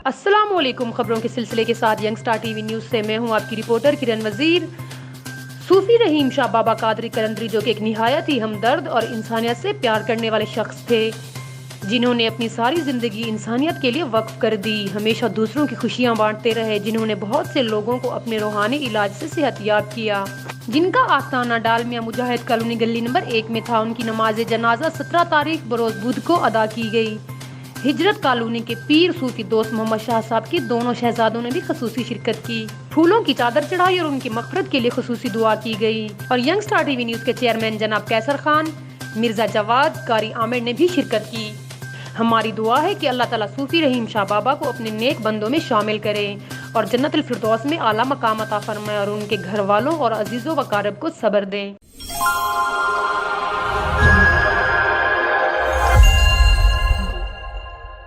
السلام علیکم، خبروں کے سلسلے کے ساتھ young star T V news سے میں ہوں آپ کی رپورٹر کرن وزیر۔ صوفی رحیم شاہ بابا قادری قلندری جو کہ ایک نہایت ہی ہمدرد اور انسانیت سے پیار کرنے والے شخص تھے، جنہوں نے اپنی ساری زندگی انسانیت کے لیے وقف کر دی، ہمیشہ دوسروں کی خوشیاں بانٹتے رہے، جنہوں نے بہت سے لوگوں کو اپنے روحانی علاج سے صحت یاب کیا، جن کا آستانہ ڈالمیا مجاہد کالونی گلی نمبر 1 میں تھا۔ ان کی نماز جنازہ 17 تاریخ بروز بدھ کو ادا کی گئی۔ ہجرت کالونی کے پیر صوفی دوست محمد شاہ صاحب کی دونوں شہزادوں نے بھی خصوصی شرکت کی، پھولوں کی چادر چڑھائی اور ان کی مغفرت کے لیے خصوصی دعا کی گئی۔ اور young star T V news کے چیئرمین جناب کیسر خان، مرزا جواد، قاری عامر نے بھی شرکت کی۔ ہماری دعا ہے کہ اللہ تعالیٰ صوفی رحیم شاہ بابا کو اپنے نیک بندوں میں شامل کرے اور جنت الفردوس میں اعلیٰ مقام عطا فرمائے اور ان کے گھر والوں اور عزیز و اقارب کو صبر دیں۔